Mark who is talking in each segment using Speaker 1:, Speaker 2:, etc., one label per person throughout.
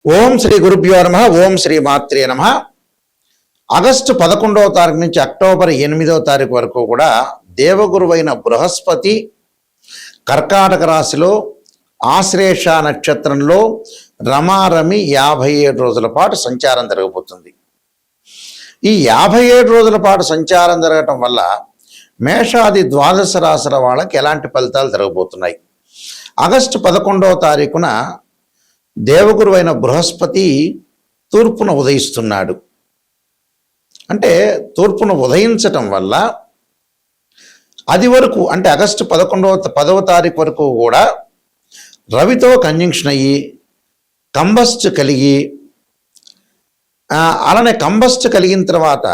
Speaker 1: ఓం శ్రీ గురుభ్యో నమః. ఓం శ్రీ మాత్రే నమః. ఆగస్టు 11వ తారీఖు నుంచి అక్టోబర్ 8వ తారీఖు వరకు కూడా దేవగురువైన బృహస్పతి కర్కాటక రాశిలో ఆశ్లేష నక్షత్రంలో రమారమి 57 రోజుల పాటు సంచారం జరగబోతుంది. ఈ 57 రోజుల పాటు సంచారం జరగటం వల్ల మేషాది ద్వాదశ రాశుల వాళ్ళకి ఎలాంటి ఫలితాలు జరగబోతున్నాయి? ఆగస్టు 11వ తారీఖున దేవగురువైన బృహస్పతి తూర్పున ఉదయిస్తున్నాడు. అంటే తూర్పున ఉదయించటం వల్ల అది వరకు అంటే ఆగస్టు 10వ తారీఖు వరకు కూడా రవితో కంజంక్షన్ అయ్యి కంబస్ట్ కలిగి అలానే కంబస్ట్ కలిగిన తర్వాత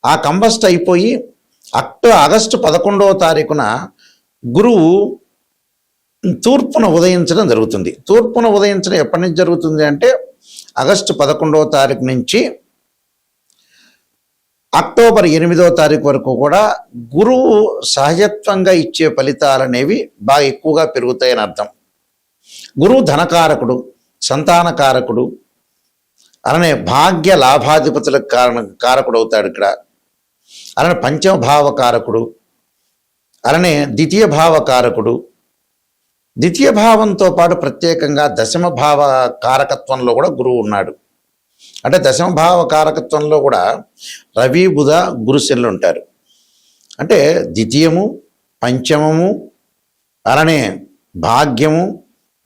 Speaker 1: ఆ కంబస్ట్ అయిపోయి ఆగస్టు 11వ తారీఖున గురువు తూర్పున ఉదయించడం జరుగుతుంది. తూర్పున ఉదయించడం ఎప్పటి నుంచి జరుగుతుంది అంటే ఆగస్టు 11వ తారీఖు నుంచి అక్టోబర్ 8వ తారీఖు వరకు కూడా గురువు సహజత్వంగా ఇచ్చే ఫలితాలు అనేవి బాగా ఎక్కువగా పెరుగుతాయని అర్థం. గురువు ధనకారకుడు, సంతానకారకుడు, అలానే భాగ్య లాభాధిపతులకు కారకుడు అవుతాడు ఇక్కడ. అలానే పంచమ భావకారకుడు, అలానే ద్వితీయ భావకారకుడు. ద్వితీయ భావంతో పాటు ప్రత్యేకంగా దశమ భావ కారకత్వంలో కూడా గురువు ఉన్నాడు. అంటే దశమ భావ కారకత్వంలో కూడా రవి బుధ గురుశనులు ఉంటారు. అంటే ద్వితీయము, పంచమము, అలానే భాగ్యము,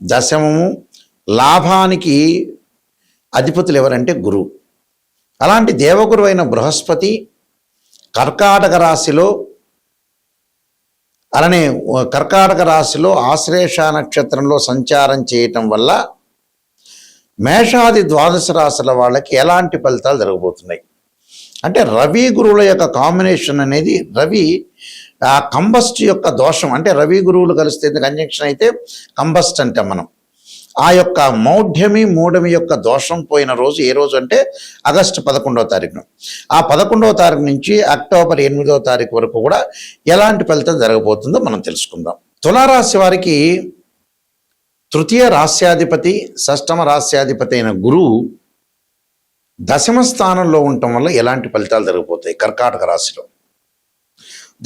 Speaker 1: దశమము, లాభానికి అధిపతులు ఎవరంటే గురువు. అలాంటి దేవగురు అయిన బృహస్పతి కర్కాటక రాశిలో అలానే కర్కాటక రాశిలో ఆశ్లేష నక్షత్రంలో సంచారం చేయటం వల్ల మేషాది ద్వాదశ రాశుల వాళ్ళకి ఎలాంటి ఫలితాలు జరగబోతున్నాయి అంటే రవి గురువుల యొక్క కాంబినేషన్ అనేది రవి ఆ కంబస్ట్ యొక్క దోషం అంటే రవి గురువులు కలిస్తే కంజంక్షన్ అయితే కంబస్ట్ అంటాం మనం. ఆ యొక్క మౌఢ్యమి మూఢమి యొక్క దోషం పోయిన రోజు ఏ రోజు అంటే ఆగస్టు 11వ తారీఖున. ఆ 11వ తారీఖు నుంచి అక్టోబర్ 8వ తారీఖు వరకు కూడా ఎలాంటి ఫలితం జరగబోతుందో మనం తెలుసుకుందాం. తులారాశి వారికి తృతీయ రాశ్యాధిపతి, షష్టమ రాశ్యాధిపతి అయిన గురువు దశమ స్థానంలో ఉండటం వల్ల ఎలాంటి ఫలితాలు జరగబోతాయి? కర్కాటక రాశిలో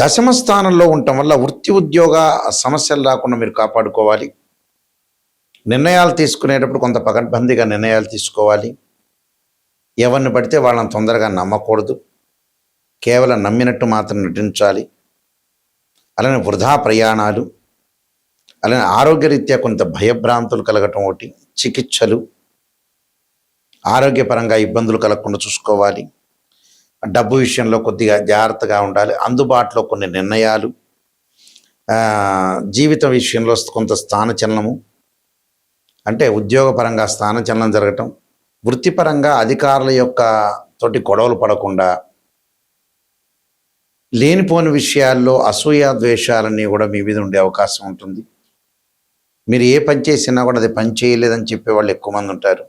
Speaker 1: దశమ స్థానంలో ఉండటం వల్ల వృత్తి ఉద్యోగ సమస్యలు రాకుండా మీరు కాపాడుకోవాలి. నిర్ణయాలు తీసుకునేటప్పుడు కొంత పకడ్బందీగా నిర్ణయాలు తీసుకోవాలి. ఎవరిని పడితే వాళ్ళని తొందరగా నమ్మకూడదు. కేవలం నమ్మినట్టు మాత్రం నటించాలి. అలానే వృధా ప్రయాణాలు, అలానే ఆరోగ్యరీత్యా కొంత భయభ్రాంతులు కలగటం, ఒకటి చికిత్సలు, ఆరోగ్యపరంగా ఇబ్బందులు కలగకుండా చూసుకోవాలి. డబ్బు విషయంలో కొద్దిగా జాగ్రత్తగా ఉండాలి. అందుబాటులో కొన్ని నిర్ణయాలు, జీవిత విషయంలో కొంత స్థానచలనము అంటే ఉద్యోగపరంగా స్థానచలనం జరగటం, వృత్తిపరంగా అధికారుల యొక్క తోటి గొడవలు పడకుండా, లేనిపోని విషయాల్లో అసూయ ద్వేషాలన్నీ కూడా మీ మీద ఉండే అవకాశం ఉంటుంది. మీరు ఏ పని చేసినా కూడా అది పని చేయలేదని చెప్పేవాళ్ళు ఎక్కువ మంది ఉంటారు.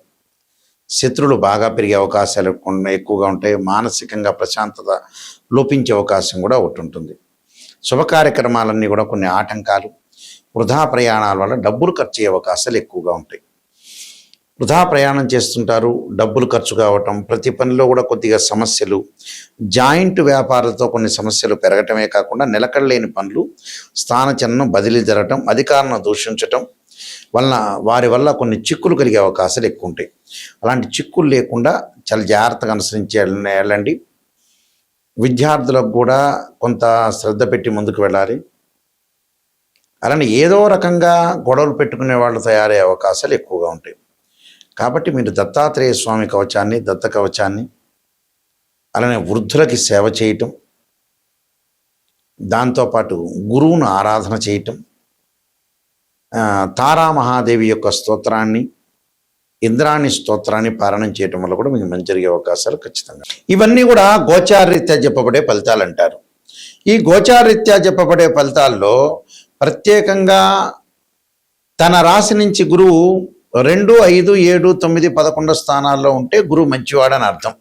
Speaker 1: శత్రువులు బాగా పెరిగే అవకాశాలు ఎక్కువగా ఉంటాయి. మానసికంగా ప్రశాంతత లోపించే అవకాశం కూడా ఒకటి ఉంటుంది. శుభ కార్యక్రమాలన్నీ కూడా కొన్ని ఆటంకాలు, వృధా ప్రయాణాల వల్ల డబ్బులు ఖర్చు అయ్యే అవకాశాలు ఎక్కువగా ఉంటాయి. వృధా ప్రయాణం చేస్తుంటారు, డబ్బులు ఖర్చు కావటం, ప్రతి పనిలో కూడా కొద్దిగా సమస్యలు, జాయింట్ వ్యాపారాలతో కొన్ని సమస్యలు పెరగటమే కాకుండా నిలకడలేని పనులు, స్థానచలనం, బదిలీ జరగటం, అధికారులను దూషించటం వారి వల్ల కొన్ని చిక్కులు కలిగే అవకాశాలు ఎక్కువ ఉంటాయి. అలాంటి చిక్కులు లేకుండా చాలా జాగ్రత్తగా అనుసరించి వెళ్ళండి. విద్యార్థులకు కూడా కొంత శ్రద్ధ పెట్టి ముందుకు వెళ్ళాలి. అలానే ఏదో రకంగా గొడవలు పెట్టుకునే వాళ్ళు తయారయ్యే అవకాశాలు ఎక్కువగా ఉంటాయి. కాబట్టి మీరు దత్తాత్రేయ స్వామి కవచాన్ని, దత్త కవచాన్ని, అలానే వృద్ధులకి సేవ చేయటం, దాంతోపాటు గురువును ఆరాధన చేయటం, తారామహాదేవి యొక్క స్తోత్రాన్ని, ఇంద్రాణి స్తోత్రాన్ని పారాయణం చేయటం వల్ల కూడా మీకు మంచి జరిగే అవకాశాలు ఖచ్చితంగా. ఇవన్నీ కూడా గోచారరీత్యా చెప్పబడే ఫలితాలు అంటారు. ఈ గోచారరీత్యా చెప్పబడే ఫలితాల్లో ప్రత్యేకంగా తన రాశి నుంచి గురువు 2, 5, 7, 9, 11 స్థానాల్లో ఉంటే గురువు మంచివాడని అర్థం.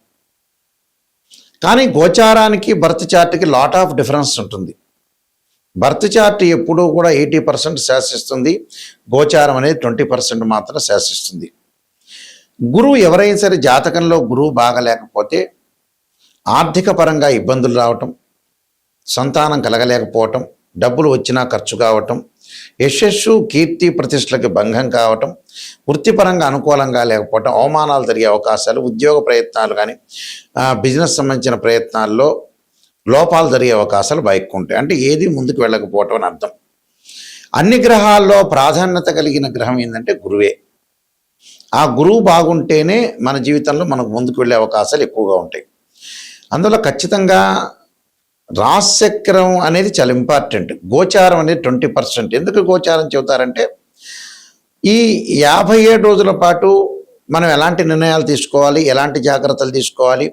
Speaker 1: కానీ గోచారానికి బర్త్ చార్ట్కి లాట్ ఆఫ్ డిఫరెన్స్ ఉంటుంది. బర్త్ చార్ట్ ఎప్పుడూ కూడా 80% శాసిస్తుంది, గోచారం అనేది 20% మాత్రం శాసిస్తుంది. గురువు ఎవరైనా సరే జాతకంలో గురువు బాగలేకపోతే ఆర్థిక పరంగా ఇబ్బందులు రావటం, సంతానం కలగలేకపోవటం, డబ్బులు వచ్చినా ఖర్చు కావటం, యశస్సు కీర్తి ప్రతిష్టలకు భంగం కావటం, వృత్తిపరంగా అనుకూలంగా లేకపోవటం, అవమానాలు జరిగే అవకాశాలు, ఉద్యోగ ప్రయత్నాలు కానీ బిజినెస్ సంబంధించిన ప్రయత్నాల్లో లోపాలు జరిగే అవకాశాలు ఎక్కువ ఉంటాయి. అంటే ఏది ముందుకు వెళ్ళకపోవటం అని అర్థం. అన్ని గ్రహాల్లో ప్రాధాన్యత కలిగిన గ్రహం ఏంటంటే గురువే. ఆ గురువు బాగుంటేనే మన జీవితంలో మనకు ముందుకు వెళ్ళే అవకాశాలు ఎక్కువగా ఉంటాయి. అందులో ఖచ్చితంగా రాశిచక్రం అనేది చాలా ఇంపార్టెంట్. గోచారం అనేది 20%. ఎందుకు గోచారం చెబుతారంటే ఈ 57 రోజుల పాటు మనం ఎలాంటి నిర్ణయాలు తీసుకోవాలి, ఎలాంటి జాగ్రత్తలు తీసుకోవాలి,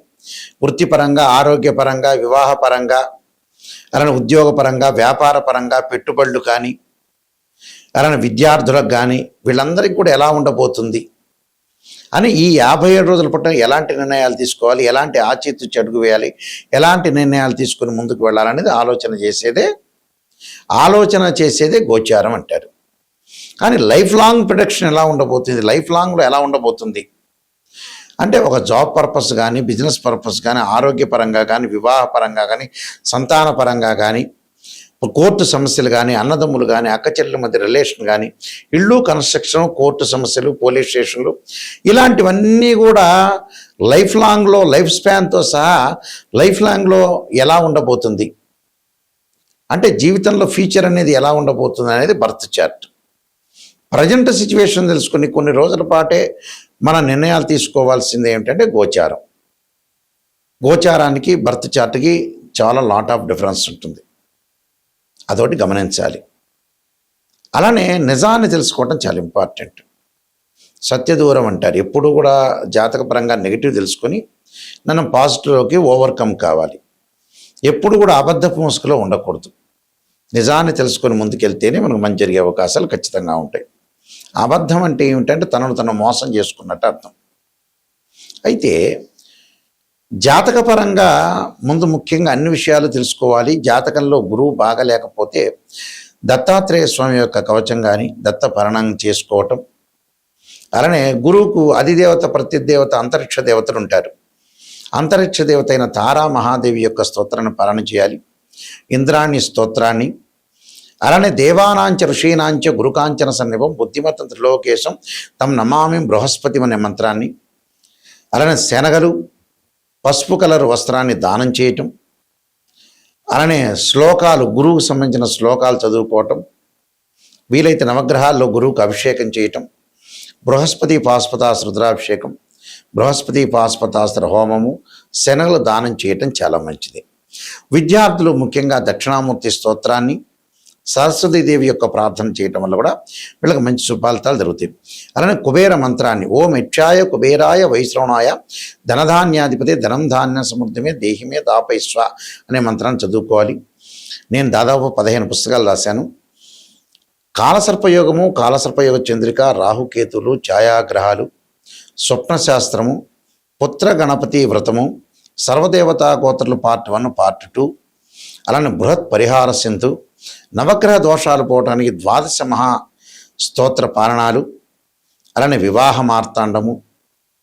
Speaker 1: వృత్తిపరంగా, ఆరోగ్యపరంగా, వివాహపరంగా, అలానే ఉద్యోగపరంగా, వ్యాపారపరంగా, పెట్టుబడులు కానీ, అలానే విద్యార్థులకు కానీ, వీళ్ళందరికీ కూడా ఎలా ఉండబోతుంది అని ఈ 57 రోజుల పట్ల ఎలాంటి నిర్ణయాలు తీసుకోవాలి, ఎలాంటి ఆచితూచి అడుగు వేయాలి, ఎలాంటి నిర్ణయాలు తీసుకుని ముందుకు వెళ్ళాలనేది ఆలోచన చేసేదే గోచారం అంటారు. కానీ లైఫ్ లాంగ్ ప్రొడక్షన్ ఎలా ఉండబోతుంది, లైఫ్ లాంగ్లో ఎలా ఉండబోతుంది అంటే ఒక జాబ్ పర్పస్ కానీ, బిజినెస్ పర్పస్ కానీ, ఆరోగ్యపరంగా కానీ, వివాహపరంగా కానీ, సంతానపరంగా కానీ, కోర్టు సమస్యలు కానీ, అన్నదమ్ములు కానీ, అక్కచెల్లెల మధ్య రిలేషన్ కానీ, ఇళ్ళు కన్స్ట్రక్షన్, కోర్టు సమస్యలు, పోలీస్ స్టేషన్లు, ఇలాంటివన్నీ కూడా లైఫ్ లాంగ్లో, లైఫ్ స్పాన్తో సహా లైఫ్ లాంగ్లో ఎలా ఉండబోతుంది అంటే జీవితంలో ఫ్యూచర్ అనేది ఎలా ఉండబోతుంది అనేది బర్త్ చార్ట్. ప్రజెంట్ సిచ్యువేషన్ తెలుసుకుని కొన్ని రోజుల పాటే మన నిర్ణయాలు తీసుకోవాల్సింది ఏమిటంటే గోచారం. గోచారానికి బర్త్ చార్ట్కి చాలా లాట్ ఆఫ్ డిఫరెన్స్ ఉంటుంది. అదొకటి గమనించాలి. అలానే నిజాన్ని తెలుసుకోవటం చాలా ఇంపార్టెంట్. సత్యదూరం అంటారు. ఎప్పుడు కూడా జాతకపరంగా నెగిటివ్ తెలుసుకొని మనం పాజిటివ్లోకి ఓవర్కమ్ కావాలి. ఎప్పుడు కూడా అబద్ధపు ముసుగులో ఉండకూడదు. నిజాన్ని తెలుసుకొని ముందుకెళ్తేనే మనకు మంచి జరిగే అవకాశాలు ఖచ్చితంగా ఉంటాయి. అబద్ధం అంటే ఏమిటంటే తను మోసం చేసుకున్నట్టు అర్థం. అయితే జాతకపరంగా ముందు ముఖ్యంగా అన్ని విషయాలు తెలుసుకోవాలి. జాతకంలో గురువు బాగలేకపోతే దత్తాత్రేయ స్వామి యొక్క కవచం కానీ, దత్త పరణం చేసుకోవటం, అలానే గురువుకు అధిదేవత, ప్రతిదేవత, అంతరిక్ష దేవతలు ఉంటారు. అంతరిక్ష దేవత అయిన తారా మహాదేవి యొక్క స్తోత్రాన్ని పాలన చేయాలి. ఇంద్రాణి స్తోత్రాన్ని, అలానే దేవానాంచ ఋషీనాంచ గురుకాంచన సన్నిభం బుద్ధిమత్తం త్రిలోకేశం తం నమామి బృహస్పతి అనే మంత్రాన్ని, అలానే శనగలు, పసుపు కలర్ వస్త్రాన్ని దానం చేయటం, అలానే శ్లోకాలు, గురువుకు సంబంధించిన శ్లోకాలు చదువుకోవటం, వీలైతే నవగ్రహాల్లో గురువుకు అభిషేకం చేయటం, బృహస్పతి పాశుపతాస్త్ర రుద్రాభిషేకం, బృహస్పతి పాశుపతాస్త్ర హోమము, శనగలు దానం చేయటం చాలా మంచిది. విద్యార్థులు ముఖ్యంగా దక్షిణామూర్తి స్తోత్రాన్ని, సరస్వతీదేవి యొక్క ప్రార్థన చేయటం వల్ల కూడా వీళ్ళకి మంచి శుభాలితాలు జరుగుతాయి. అలానే కుబేర మంత్రాన్ని ఓం యక్షాయ కుబేరాయ వైశ్రవణాయ ధనధాన్యాధిపతి ధనం ధాన్య సమృద్ధిమే దేహిమే దాపైస్వ అనే మంత్రాన్ని చదువుకోవాలి. నేను దాదాపు 15 పుస్తకాలు రాశాను. కాలసర్పయోగము, కాలసర్పయోగ చంద్రిక, రాహుకేతులు, ఛాయాగ్రహాలు, స్వప్నశాస్త్రము, పుత్ర గణపతి వ్రతము, సర్వదేవతా గోత్రులు పార్ట్ 1, పార్ట్ 2, అలానే బృహత్ పరిహార సింధు, నవగ్రహ దోషాలు పోవటానికి 12 మహా స్తోత్ర పాలనాలు, అలానే వివాహ మార్తాండము,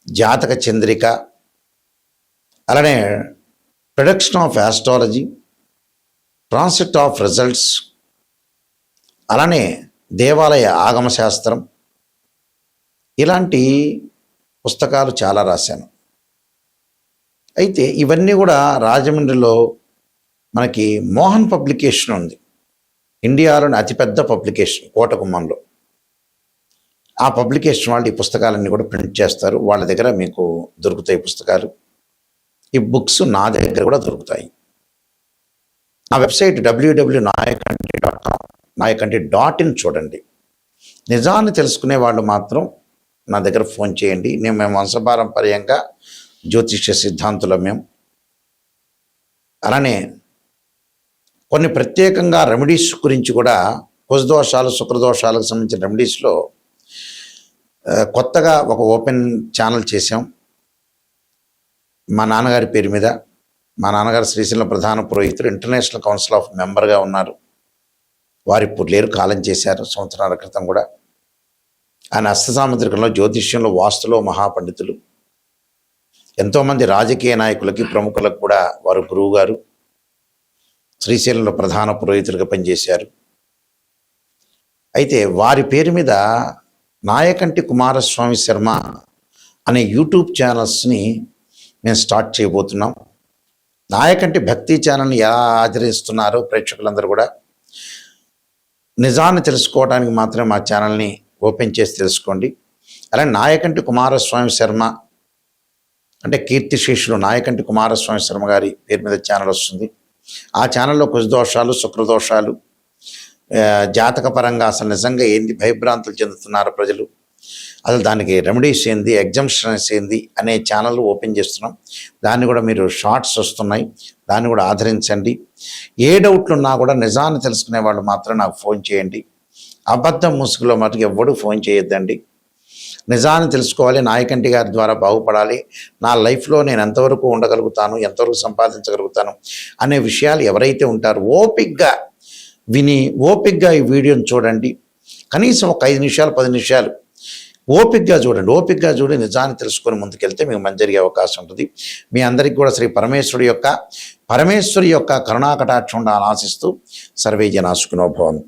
Speaker 1: జాతక చంద్రిక, అలానే production of astrology, transit of results, అలానే దేవాలయ ఆగమ శాస్త్రం, ఇలాంటి పుస్తకాలు చాలా రాశాను. అయితే ఇవన్నీ కూడా రాజమండ్రిలో మనకి మోహన్ పబ్లికేషన్ ఉంది. ఇండియాలోని అతిపెద్ద పబ్లికేషన్ కోటగుమ్మంలో. ఆ పబ్లికేషన్ వాళ్ళు ఈ పుస్తకాలన్నీ కూడా ప్రింట్ చేస్తారు. వాళ్ళ దగ్గర మీకు దొరుకుతాయి పుస్తకాలు. ఈ బుక్స్ నా దగ్గర కూడా దొరుకుతాయి. నా వెబ్సైట్ www.nayakanti.com, nayakanti.in చూడండి. నిజాన్ని తెలుసుకునే వాళ్ళు మాత్రం నా దగ్గర ఫోన్ చేయండి. మేము వంశపారంపర్యంగా జ్యోతిష్య సిద్ధాంతులం మేము. అలానే కొన్ని ప్రత్యేకంగా రెమెడీస్ గురించి కూడా, కుజదోషాలు, శుక్రదోషాలకు సంబంధించిన రెమెడీస్లో కొత్తగా ఒక ఓపెన్ ఛానల్ చేసాం మా నాన్నగారి పేరు మీద. మా నాన్నగారు శ్రీశైలం ప్రధాన పురోహితుడు, ఇంటర్నేషనల్ కౌన్సిల్ ఆఫ్ మెంబర్గా ఉన్నారు. వారు ఇప్పుడు లేరు, కాలం చేశారు సంవత్సరాల క్రితం కూడా. ఆయన హస్తసాముద్రికంలో, జ్యోతిష్యంలో, వాస్తులో మహాపండితులు. ఎంతోమంది రాజకీయ నాయకులకి, ప్రముఖులకు కూడా వారు గురువు గారు. శ్రీశైలంలో ప్రధాన పురోహితులుగా పనిచేశారు. అయితే వారి పేరు మీద నాయకంటి కుమారస్వామి శర్మ అనే యూట్యూబ్ ఛానల్స్ని మేము స్టార్ట్ చేయబోతున్నాం. నాయకంటి భక్తి ఛానల్ని ఎలా ఆచరిస్తున్నారో ప్రేక్షకులందరూ కూడా నిజాన్ని తెలుసుకోవడానికి మాత్రమే మా ఛానల్ని ఓపెన్ చేసి తెలుసుకోండి. అలాగే నాయకంటి కుమారస్వామి శర్మ అంటే కీర్తిశేషులు నాయకంటి కుమారస్వామి శర్మ గారి పేరు మీద ఛానల్ వస్తుంది. ఆ ఛానల్లో కుజదోషాలు, శుక్రదోషాలు, జాతకపరంగా అసలు నిజంగా ఏంది భయభ్రాంతులు చెందుతున్నారు ప్రజలు, అసలు దానికి రెమెడీస్ ఏంది, ఎగ్జామ్షన్స్ ఏంది అనే ఛానల్ ఓపెన్ చేస్తున్నాం. దాన్ని కూడా మీరు షార్ట్స్ వస్తున్నాయి, దాన్ని కూడా ఆదరించండి. ఏ డౌట్లు ఉన్నా కూడా నిజాన్ని తెలుసుకునే వాళ్ళు మాత్రం నాకు ఫోన్ చేయండి. అబద్ధం ముసుగులో మటుకు ఎవ్వడూ ఫోన్ చేయొద్దండి. నిజాన్ని తెలుసుకోవాలి, నాయకంటి గారి ద్వారా బాగుపడాలి, నా లైఫ్లో నేను ఎంతవరకు ఉండగలుగుతాను, ఎంతవరకు సంపాదించగలుగుతాను అనే విషయాలు ఎవరైతే ఉంటారో ఓపిక్గా విని ఓపిక్గా ఈ వీడియోని చూడండి. కనీసం ఒక 5 నిమిషాలు 10 నిమిషాలు ఓపిక్గా చూడండి. ఓపిక్గా చూడి నిజాన్ని తెలుసుకొని ముందుకెళ్తే మీకు మంచి జరిగే అవకాశం ఉంటుంది. మీ అందరికీ కూడా శ్రీ పరమేశ్వరి యొక్క కరుణాకటాక్షం ఉండాలని ఆశిస్తూ సర్వే జనా సుఖినో భవంతు.